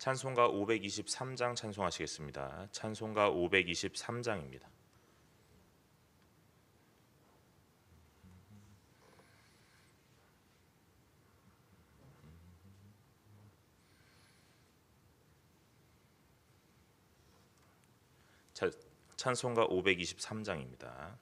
찬송가 523장 찬송하시겠습니다. 찬송가 523장입니다. 찬송가 523장입니다.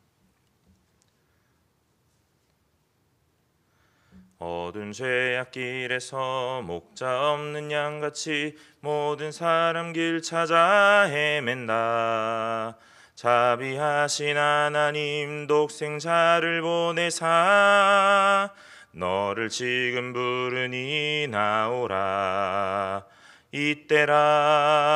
어두운 죄악길에서 목자 없는 양같이 모든 사람 길 찾아 헤맨다. 자비하신 하나님 독생자를 보내사 너를 지금 부르니 나오라. 이때라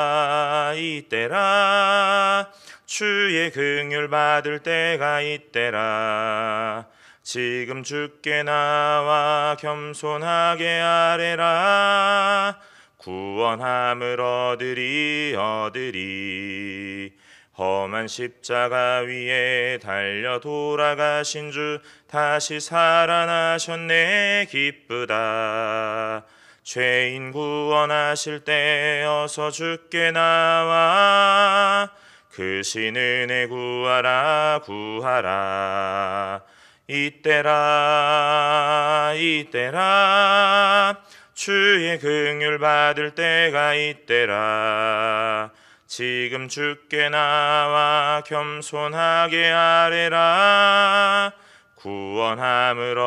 이때라 주의 긍휼 받을 때가 이때라. 지금 주께 나와 겸손하게 아뢰라. 구원함을 얻으리. 험한 십자가 위에 달려 돌아가신 주 다시 살아나셨네 기쁘다. 죄인 구원하실 때 어서 주께 나와 그 신 은혜 구하라. 이때라 주의 긍휼 받을 때가 이때라. 지금 주께 나와 겸손하게 아뢰라. 구원함을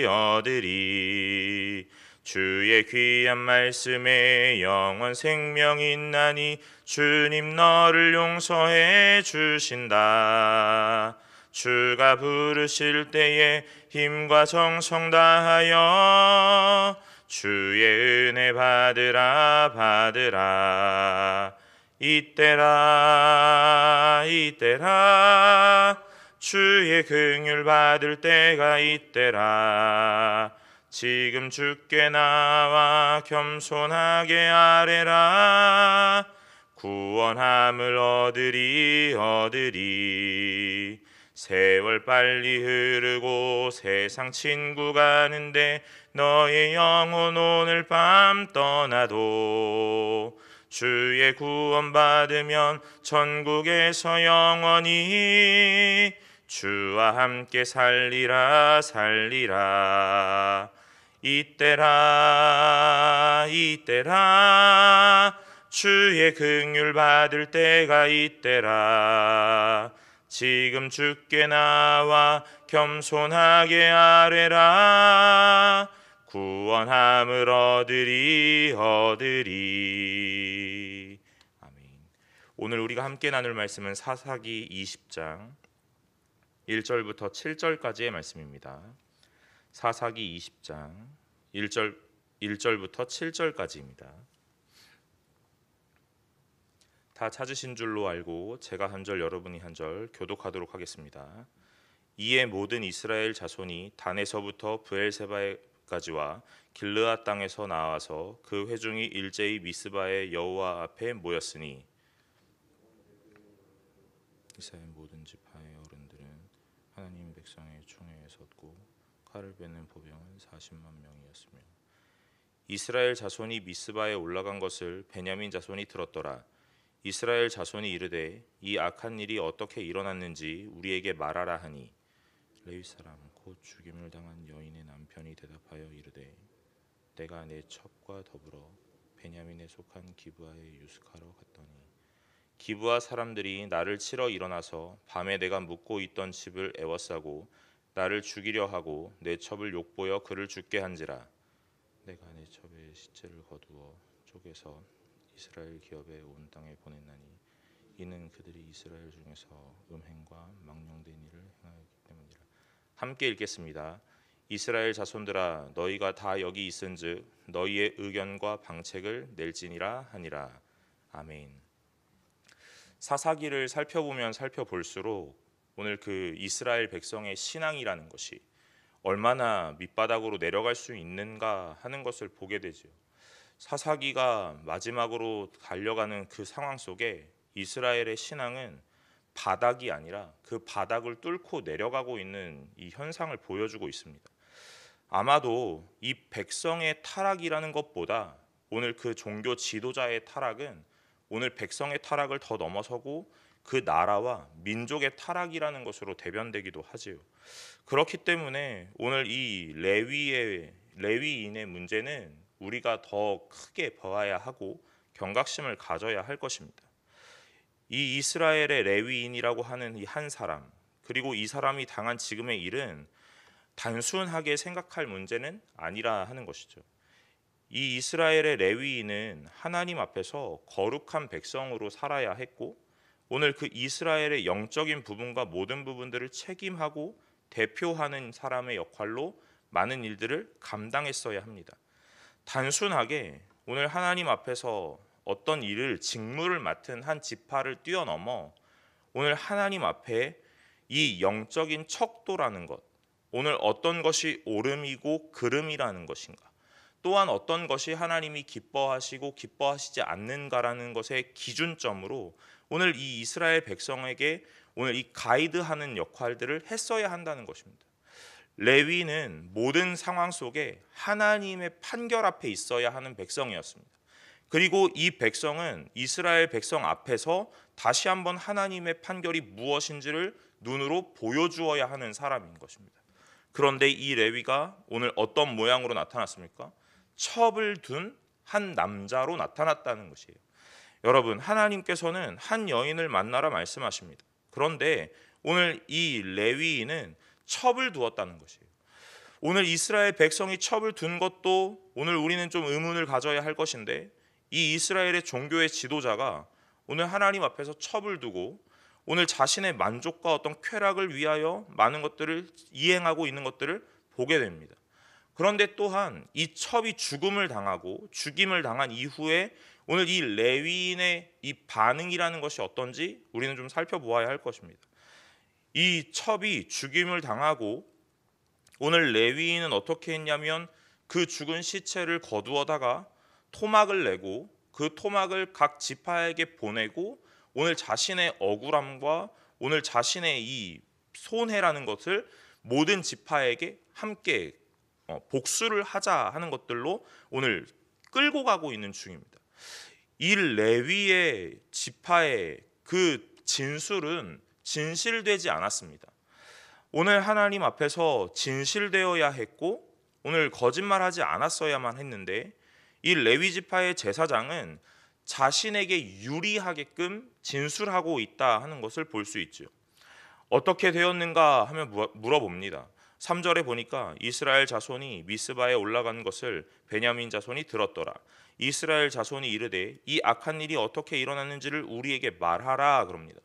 얻으리. 주의 귀한 말씀에 영원 생명 있나니 주님 너를 용서해 주신다. 주가 부르실 때에 힘과 정성 다하여 주의 은혜 받으라. 이때라 주의 긍휼 받을 때가 이때라. 지금 주께 나와 겸손하게 아뢰라. 구원함을 얻으리. 세월 빨리 흐르고 세상 친구 가는데 너의 영혼 오늘 밤 떠나도 주의 구원 받으면 천국에서 영원히 주와 함께 살리라. 이때라 주의 긍휼 받을 때가 이때라. 지금 주께 나와 겸손하게 아뢰라. 구원함을 얻으리. 아멘. 오늘 우리가 함께 나눌 말씀은 사사기 20장 1절부터 7절까지의 말씀입니다. 사사기 20장 1절부터 7절까지입니다. 다 찾으신 줄로 알고 제가 한 절 여러분이 한 절 교독하도록 하겠습니다. 이에 모든 이스라엘 자손이 단에서부터 브엘세바까지와 길르앗 땅에서 나와서 그 회중이 일제히 미스바의 여호와 앞에 모였으니 이스라엘 모든 지파의 어른들은 하나님 백성의 총회에 섰고 칼을 빼는 보병은 40만 명이었으며 이스라엘 자손이 미스바에 올라간 것을 베냐민 자손이 들었더라. 이스라엘 자손이 이르되 이 악한 일이 어떻게 일어났는지 우리에게 말하라 하니 레위 사람 곧 죽임을 당한 여인의 남편이 대답하여 이르되 내가 내 첩과 더불어 베냐민에 속한 기브아에 유숙하러 갔더니 기브아 사람들이 나를 치러 일어나서 밤에 내가 묵고 있던 집을 에워싸고 나를 죽이려 하고 내 첩을 욕보여 그를 죽게 한지라. 내가 내 첩의 시체를 거두어 쪼개서 이스라엘 기업에 온 땅에 보냈나니 이는 그들이 이스라엘 중에서 음행과 망령된 일을 행하였기 때문이라. 함께 읽겠습니다. 이스라엘 자손들아 너희가 다 여기 있은즉 너희의 의견과 방책을 낼지니라 하니라. 아멘. 사사기를 살펴보면 살펴볼수록 오늘 그 이스라엘 백성의 신앙이라는 것이 얼마나 밑바닥으로 내려갈 수 있는가 하는 것을 보게 되죠. 사사기가 마지막으로 달려가는 그 상황 속에 이스라엘의 신앙은 바닥이 아니라 그 바닥을 뚫고 내려가고 있는 이 현상을 보여주고 있습니다. 아마도 이 백성의 타락이라는 것보다 오늘 그 종교 지도자의 타락은 오늘 백성의 타락을 더 넘어서고 그 나라와 민족의 타락이라는 것으로 대변되기도 하지요. 그렇기 때문에 오늘 이 레위인의 문제는 우리가 더 크게 봐야 하고 경각심을 가져야 할 것입니다. 이 이스라엘의 레위인이라고 하는 이 한 사람, 그리고 이 사람이 당한 지금의 일은 단순하게 생각할 문제는 아니라 하는 것이죠. 이 이스라엘의 레위인은 하나님 앞에서 거룩한 백성으로 살아야 했고, 오늘 그 이스라엘의 영적인 부분과 모든 부분들을 책임하고 대표하는 사람의 역할로 많은 일들을 감당했어야 합니다. 단순하게 오늘 하나님 앞에서 어떤 일을 직무를 맡은 한 지파를 뛰어넘어 오늘 하나님 앞에 이 영적인 척도라는 것, 오늘 어떤 것이 옳음이고 그름이라는 것인가, 또한 어떤 것이 하나님이 기뻐하시고 기뻐하시지 않는가라는 것의 기준점으로 오늘 이 이스라엘 백성에게 오늘 이 가이드하는 역할들을 했어야 한다는 것입니다. 레위는 모든 상황 속에 하나님의 판결 앞에 있어야 하는 백성이었습니다. 그리고 이 백성은 이스라엘 백성 앞에서 다시 한번 하나님의 판결이 무엇인지를 눈으로 보여주어야 하는 사람인 것입니다. 그런데 이 레위가 오늘 어떤 모양으로 나타났습니까? 첩을 둔 한 남자로 나타났다는 것이에요. 여러분, 하나님께서는 한 여인을 만나라 말씀하십니다. 그런데 오늘 이 레위인은 첩을 두었다는 것이에요. 오늘 이스라엘 백성이 첩을 둔 것도 오늘 우리는 좀 의문을 가져야 할 것인데, 이 이스라엘의 종교의 지도자가 오늘 하나님 앞에서 첩을 두고 오늘 자신의 만족과 어떤 쾌락을 위하여 많은 것들을 이행하고 있는 것들을 보게 됩니다. 그런데 또한 이 첩이 죽임을 당한 이후에 오늘 이 레위인의 이 반응이라는 것이 어떤지 우리는 좀 살펴보아야 할 것입니다. 이 첩이 죽임을 당하고 오늘 레위인은 어떻게 했냐면 그 죽은 시체를 거두어다가 토막을 내고 그 토막을 각 지파에게 보내고 오늘 자신의 억울함과 오늘 자신의 이 손해라는 것을 모든 지파에게 함께 복수를 하자 하는 것들로 오늘 끌고 가고 있는 중입니다. 이 레위의 지파의 그 진술은 진실되지 않았습니다. 오늘 하나님 앞에서 진실되어야 했고 오늘 거짓말하지 않았어야만 했는데, 이 레위 지파의 제사장은 자신에게 유리하게끔 진술하고 있다 하는 것을 볼 수 있죠. 어떻게 되었는가 하면 물어봅니다. 3절에 보니까 이스라엘 자손이 미스바에 올라간 것을 베냐민 자손이 들었더라. 이스라엘 자손이 이르되 이 악한 일이 어떻게 일어났는지를 우리에게 말하라 그럽니다.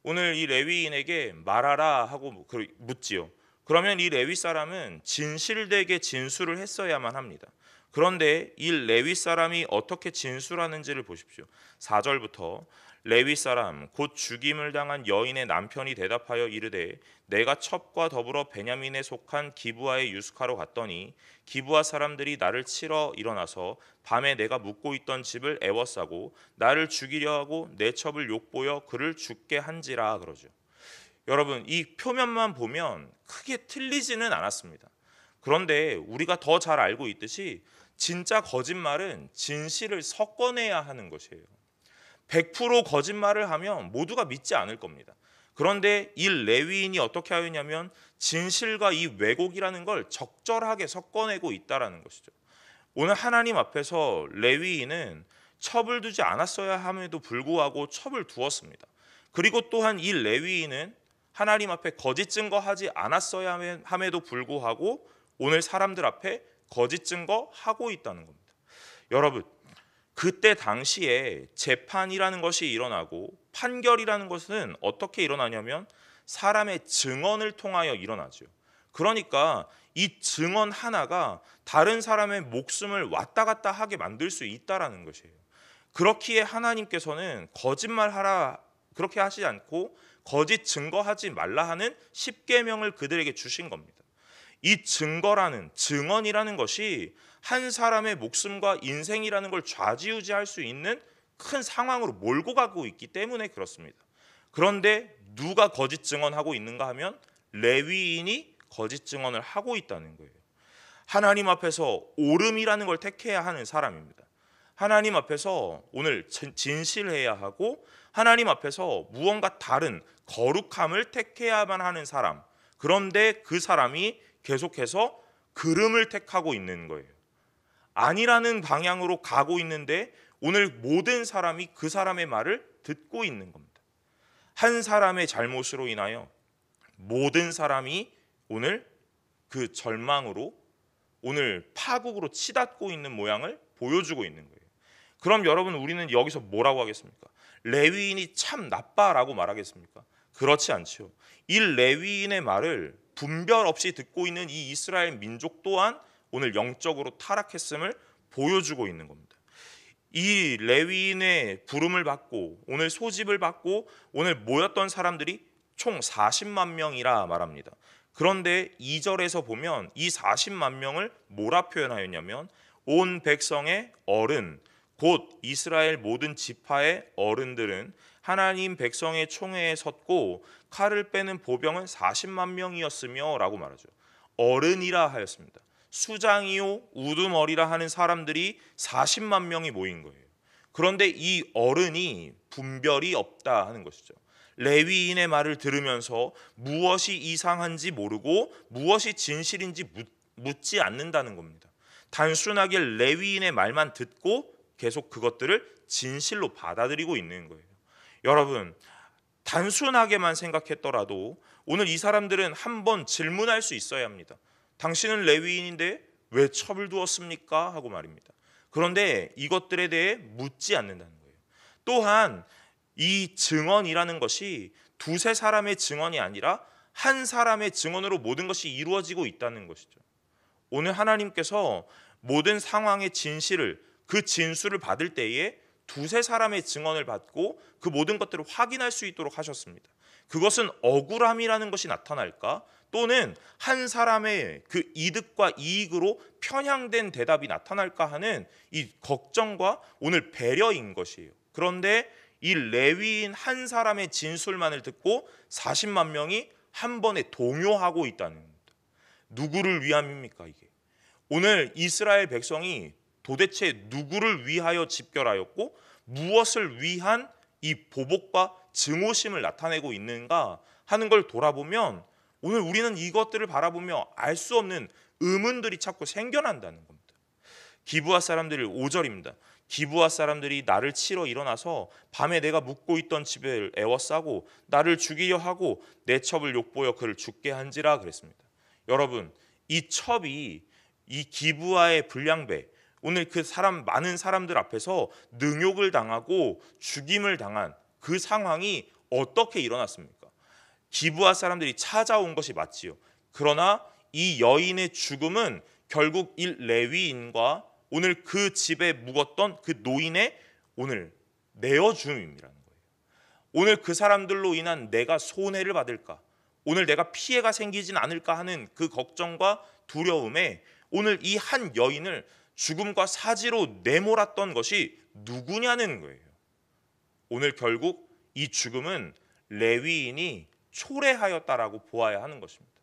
오늘 이 레위인에게 말하라 하고 묻지요. 그러면 이 레위 사람은 진실되게 진술을 했어야만 합니다. 그런데 이 레위 사람이 어떻게 진술하는지를 보십시오. 4절부터 레위 사람 곧 죽임을 당한 여인의 남편이 대답하여 이르되 내가 첩과 더불어 베냐민에 속한 기브아의 유스카로 갔더니 기브아 사람들이 나를 치러 일어나서 밤에 내가 묵고 있던 집을 애워싸고 나를 죽이려 하고 내 첩을 욕보여 그를 죽게 한지라 그러죠. 여러분, 이 표면만 보면 크게 틀리지는 않았습니다. 그런데 우리가 더 잘 알고 있듯이 진짜 거짓말은 진실을 섞어내야 하는 것이에요. 100% 거짓말을 하면 모두가 믿지 않을 겁니다. 그런데 이 레위인이 어떻게 하였냐면 진실과 이 왜곡이라는 걸 적절하게 섞어내고 있다라는 것이죠. 오늘 하나님 앞에서 레위인은 첩을 두지 않았어야 함에도 불구하고 첩을 두었습니다. 그리고 또한 이 레위인은 하나님 앞에 거짓 증거하지 않았어야 함에도 불구하고 오늘 사람들 앞에 거짓 증거하고 있다는 겁니다. 여러분, 그때 당시에 재판이라는 것이 일어나고 판결이라는 것은 어떻게 일어나냐면 사람의 증언을 통하여 일어나죠. 그러니까 이 증언 하나가 다른 사람의 목숨을 왔다 갔다 하게 만들 수 있다라는 것이에요. 그렇기에 하나님께서는 거짓말하라 그렇게 하시지 않고 거짓 증거하지 말라 하는 십계명을 그들에게 주신 겁니다. 이 증언이라는 것이 한 사람의 목숨과 인생이라는 걸 좌지우지할 수 있는 큰 상황으로 몰고 가고 있기 때문에 그렇습니다. 그런데 누가 거짓 증언하고 있는가 하면 레위인이 거짓 증언을 하고 있다는 거예요. 하나님 앞에서 옳음이라는 걸 택해야 하는 사람입니다. 하나님 앞에서 오늘 진실해야 하고 하나님 앞에서 무언가 다른 거룩함을 택해야만 하는 사람. 그런데 그 사람이 계속해서 그름을 택하고 있는 거예요. 아니라는 방향으로 가고 있는데 오늘 모든 사람이 그 사람의 말을 듣고 있는 겁니다. 한 사람의 잘못으로 인하여 모든 사람이 오늘 그 절망으로 오늘 파국으로 치닫고 있는 모양을 보여주고 있는 거예요. 그럼 여러분, 우리는 여기서 뭐라고 하겠습니까? 레위인이 참 나빠라고 말하겠습니까? 그렇지 않죠. 이 레위인의 말을 분별 없이 듣고 있는 이 이스라엘 민족 또한 오늘 영적으로 타락했음을 보여주고 있는 겁니다. 이 레위인의 부름을 받고 오늘 소집을 받고 오늘 모였던 사람들이 총 40만 명이라 말합니다. 그런데 2절에서 보면 이 40만 명을 뭐라 표현하였냐면 온 백성의 어른, 곧 이스라엘 모든 지파의 어른들은 하나님 백성의 총회에 섰고 칼을 빼는 보병은 40만 명이었으며 라고 말하죠. 어른이라 하였습니다. 수장이요 우두머리라 하는 사람들이 40만 명이 모인 거예요. 그런데 이 어른이 분별이 없다 하는 것이죠. 레위인의 말을 들으면서 무엇이 이상한지 모르고 무엇이 진실인지 묻지 않는다는 겁니다. 단순하게 레위인의 말만 듣고 계속 그것들을 진실로 받아들이고 있는 거예요. 여러분, 단순하게만 생각했더라도 오늘 이 사람들은 한번 질문할 수 있어야 합니다. 당신은 레위인인데 왜 첩을 두었습니까? 하고 말입니다. 그런데 이것들에 대해 묻지 않는다는 거예요. 또한 이 증언이라는 것이 두세 사람의 증언이 아니라 한 사람의 증언으로 모든 것이 이루어지고 있다는 것이죠. 오늘 하나님께서 모든 상황의 진실을, 그 진술을 받을 때에 두세 사람의 증언을 받고 그 모든 것들을 확인할 수 있도록 하셨습니다. 그것은 억울함이라는 것이 나타날까? 또는 한 사람의 그 이득과 이익으로 편향된 대답이 나타날까 하는 이 걱정과 오늘 배려인 것이에요. 그런데 이 레위인 한 사람의 진술만을 듣고 40만 명이 한 번에 동요하고 있다는 겁니다. 누구를 위함입니까 이게? 오늘 이스라엘 백성이 도대체 누구를 위하여 집결하였고 무엇을 위한 이 보복과 증오심을 나타내고 있는가 하는 걸 돌아보면 오늘 우리는 이것들을 바라보며 알 수 없는 의문들이 자꾸 생겨난다는 겁니다. 기브아 사람들이 5절입니다. 기브아 사람들이 나를 치러 일어나서 밤에 내가 묵고 있던 집을 에워싸고 나를 죽이려 하고 내 첩을 욕보여 그를 죽게 한지라 그랬습니다. 여러분, 이 첩이 이 기브아의 불량배, 오늘 그 많은 사람들 앞에서 능욕을 당하고 죽임을 당한 그 상황이 어떻게 일어났습니까? 기브아 사람들이 찾아온 것이 맞지요. 그러나 이 여인의 죽음은 결국 이 레위인과 오늘 그 집에 묵었던 그 노인의 오늘 내어줌이라는 거예요. 오늘 그 사람들로 인한 내가 손해를 받을까, 오늘 내가 피해가 생기진 않을까 하는 그 걱정과 두려움에 오늘 이 한 여인을 죽음과 사지로 내몰았던 것이 누구냐는 거예요. 오늘 결국 이 죽음은 레위인이 초래하였다라고 보아야 하는 것입니다.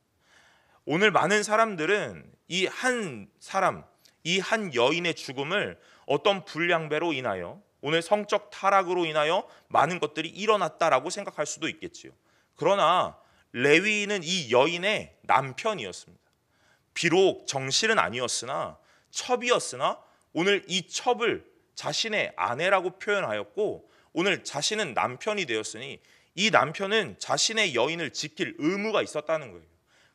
오늘 많은 사람들은 이 한 사람, 이 한 여인의 죽음을 어떤 불량배로 인하여 오늘 성적 타락으로 인하여 많은 것들이 일어났다라고 생각할 수도 있겠지요. 그러나 레위인은 이 여인의 남편이었습니다. 비록 정실은 아니었으나 첩이었으나 오늘 이 첩을 자신의 아내라고 표현하였고 오늘 자신은 남편이 되었으니 이 남편은 자신의 여인을 지킬 의무가 있었다는 거예요.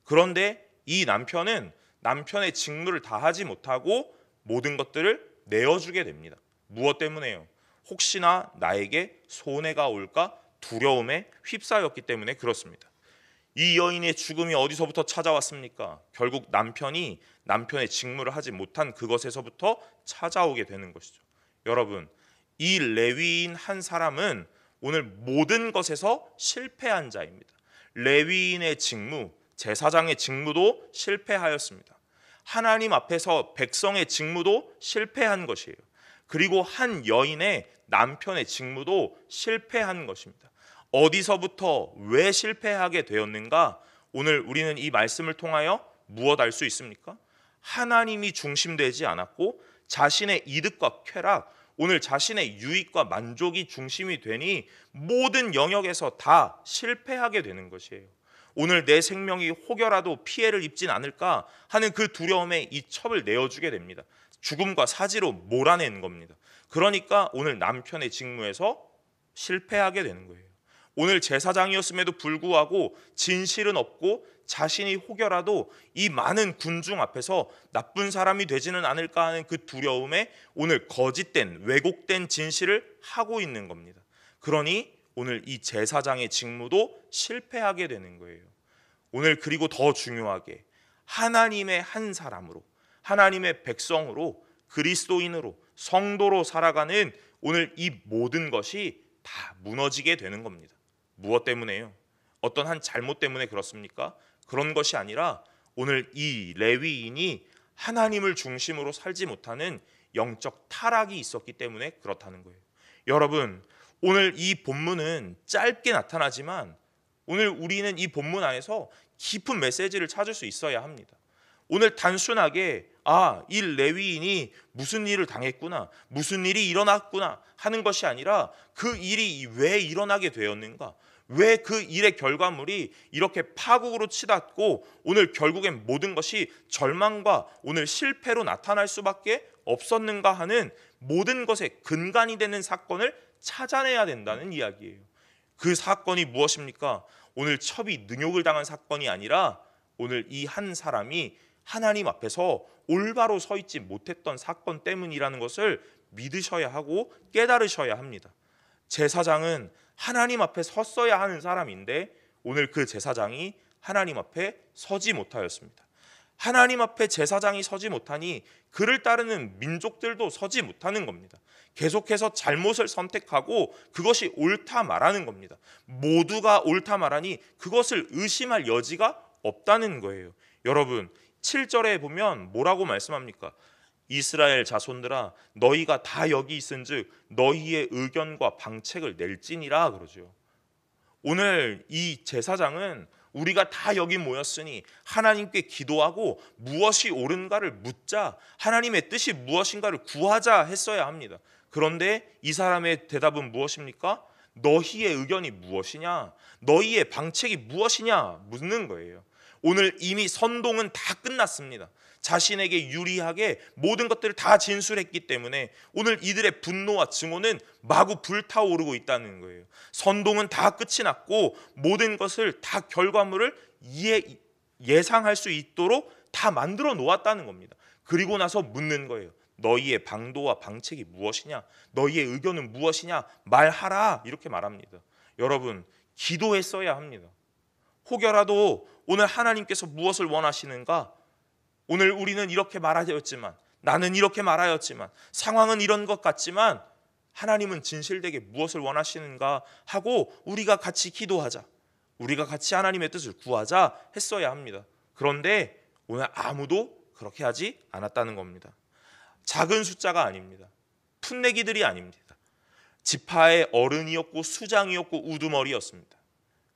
그런데 이 남편은 남편의 직무를 다하지 못하고 모든 것들을 내어주게 됩니다. 무엇 때문에요? 혹시나 나에게 손해가 올까 두려움에 휩싸였기 때문에 그렇습니다. 이 여인의 죽음이 어디서부터 찾아왔습니까? 결국 남편이 남편의 직무를 하지 못한 그것에서부터 찾아오게 되는 것이죠. 여러분, 이 레위인 한 사람은 오늘 모든 것에서 실패한 자입니다. 레위인의 직무, 제사장의 직무도 실패하였습니다. 하나님 앞에서 백성의 직무도 실패한 것이에요. 그리고 한 여인의 남편의 직무도 실패한 것입니다. 어디서부터 왜 실패하게 되었는가? 오늘 우리는 이 말씀을 통하여 무엇 알 수 있습니까? 하나님이 중심되지 않았고 자신의 이득과 쾌락, 오늘 자신의 유익과 만족이 중심이 되니 모든 영역에서 다 실패하게 되는 것이에요. 오늘 내 생명이 혹여라도 피해를 입진 않을까 하는 그 두려움에 이 첩을 내어주게 됩니다. 죽음과 사지로 몰아내는 겁니다. 그러니까 오늘 남편의 직무에서 실패하게 되는 거예요. 오늘 제사장이었음에도 불구하고 진실은 없고 자신이 혹여라도 이 많은 군중 앞에서 나쁜 사람이 되지는 않을까 하는 그 두려움에 오늘 거짓된 왜곡된 진실을 하고 있는 겁니다. 그러니 오늘 이 제사장의 직무도 실패하게 되는 거예요. 오늘 그리고 더 중요하게 하나님의 한 사람으로, 하나님의 백성으로, 그리스도인으로, 성도로 살아가는 오늘 이 모든 것이 다 무너지게 되는 겁니다. 무엇 때문에요? 어떤 한 잘못 때문에 그렇습니까? 그런 것이 아니라 오늘 이 레위인이 하나님을 중심으로 살지 못하는 영적 타락이 있었기 때문에 그렇다는 거예요. 여러분, 오늘 이 본문은 짧게 나타나지만 오늘 우리는 이 본문 안에서 깊은 메시지를 찾을 수 있어야 합니다. 오늘 단순하게 이 레위인이 무슨 일을 당했구나, 무슨 일이 일어났구나 하는 것이 아니라 그 일이 왜 일어나게 되었는가, 왜 그 일의 결과물이 이렇게 파국으로 치닫고 오늘 결국엔 모든 것이 절망과 오늘 실패로 나타날 수밖에 없었는가 하는 모든 것의 근간이 되는 사건을 찾아내야 된다는 이야기예요. 그 사건이 무엇입니까? 오늘 첩이 능욕을 당한 사건이 아니라 오늘 이 한 사람이 하나님 앞에서 올바로 서 있지 못했던 사건 때문이라는 것을 믿으셔야 하고 깨달으셔야 합니다. 제사장은 하나님 앞에 섰어야 하는 사람인데 오늘 그 제사장이 하나님 앞에 서지 못하였습니다. 하나님 앞에 제사장이 서지 못하니 그를 따르는 민족들도 서지 못하는 겁니다. 계속해서 잘못을 선택하고 그것이 옳다 말하는 겁니다. 모두가 옳다 말하니 그것을 의심할 여지가 없다는 거예요. 여러분, 7절에 보면 뭐라고 말씀합니까? 이스라엘 자손들아 너희가 다 여기 있은즉 너희의 의견과 방책을 낼지니라 그러죠. 오늘 이 제사장은 우리가 다 여기 모였으니 하나님께 기도하고 무엇이 옳은가를 묻자, 하나님의 뜻이 무엇인가를 구하자 했어야 합니다. 그런데 이 사람의 대답은 무엇입니까? 너희의 의견이 무엇이냐? 너희의 방책이 무엇이냐? 묻는 거예요. 오늘 이미 선동은 다 끝났습니다. 자신에게 유리하게 모든 것들을 다 진술했기 때문에 오늘 이들의 분노와 증오는 마구 불타오르고 있다는 거예요. 선동은 다 끝이 났고 모든 것을 다 결과물을 예상할 수 있도록 다 만들어 놓았다는 겁니다. 그리고 나서 묻는 거예요. 너희의 방도와 방책이 무엇이냐? 너희의 의견은 무엇이냐? 말하라 이렇게 말합니다. 여러분, 기도했어야 합니다. 혹여라도 오늘 하나님께서 무엇을 원하시는가? 오늘 우리는 이렇게 말하였지만, 나는 이렇게 말하였지만, 상황은 이런 것 같지만 하나님은 진실되게 무엇을 원하시는가 하고 우리가 같이 기도하자, 우리가 같이 하나님의 뜻을 구하자 했어야 합니다. 그런데 오늘 아무도 그렇게 하지 않았다는 겁니다. 작은 숫자가 아닙니다. 풋내기들이 아닙니다. 지파의 어른이었고 수장이었고 우두머리였습니다.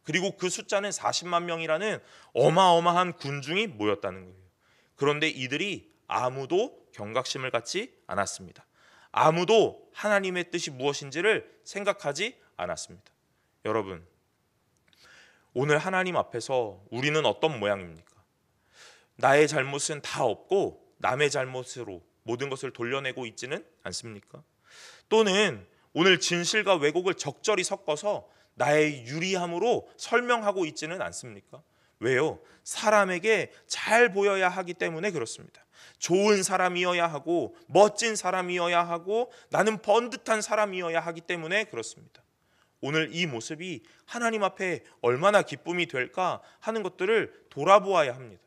그리고 그 숫자는 40만 명이라는 어마어마한 군중이 모였다는 거예요. 그런데 이들이 아무도 경각심을 갖지 않았습니다. 아무도 하나님의 뜻이 무엇인지를 생각하지 않았습니다. 여러분, 오늘 하나님 앞에서 우리는 어떤 모양입니까? 나의 잘못은 다 없고 남의 잘못으로 모든 것을 돌려내고 있지는 않습니까? 또는 오늘 진실과 왜곡을 적절히 섞어서 나의 유리함으로 설명하고 있지는 않습니까? 왜요? 사람에게 잘 보여야 하기 때문에 그렇습니다. 좋은 사람이어야 하고 멋진 사람이어야 하고 나는 번듯한 사람이어야 하기 때문에 그렇습니다. 오늘 이 모습이 하나님 앞에 얼마나 기쁨이 될까 하는 것들을 돌아보아야 합니다.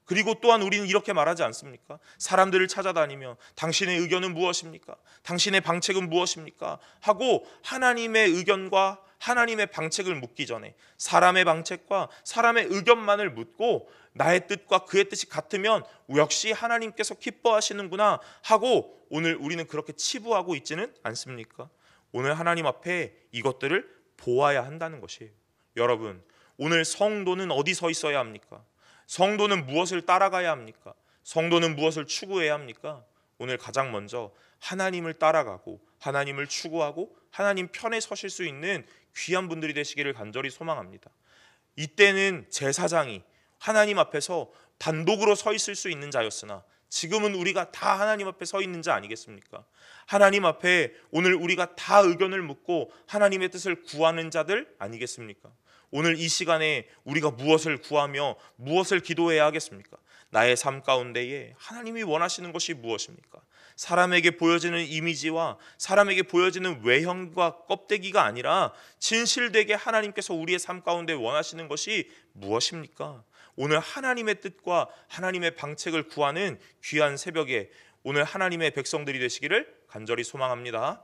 그리고 또한 우리는 이렇게 말하지 않습니까? 사람들을 찾아다니며 당신의 의견은 무엇입니까? 당신의 방책은 무엇입니까? 하고 하나님의 의견과 하나님의 방책을 묻기 전에 사람의 방책과 사람의 의견만을 묻고 나의 뜻과 그의 뜻이 같으면 역시 하나님께서 기뻐하시는구나 하고 오늘 우리는 그렇게 치부하고 있지는 않습니까? 오늘 하나님 앞에 이것들을 보아야 한다는 것이에요. 여러분, 오늘 성도는 어디 서 있어야 합니까? 성도는 무엇을 따라가야 합니까? 성도는 무엇을 추구해야 합니까? 오늘 가장 먼저 하나님을 따라가고 하나님을 추구하고 하나님 편에 서실 수 있는 귀한 분들이 되시기를 간절히 소망합니다. 이때는 제사장이 하나님 앞에서 단독으로 서 있을 수 있는 자였으나 지금은 우리가 다 하나님 앞에 서 있는 자 아니겠습니까? 하나님 앞에 오늘 우리가 다 의견을 묻고 하나님의 뜻을 구하는 자들 아니겠습니까? 오늘 이 시간에 우리가 무엇을 구하며 무엇을 기도해야 하겠습니까? 나의 삶 가운데에 하나님이 원하시는 것이 무엇입니까? 사람에게 보여지는 이미지와 사람에게 보여지는 외형과 껍데기가 아니라 진실되게 하나님께서 우리의 삶 가운데 원하시는 것이 무엇입니까? 오늘 하나님의 뜻과 하나님의 방책을 구하는 귀한 새벽에 오늘 하나님의 백성들이 되시기를 간절히 소망합니다.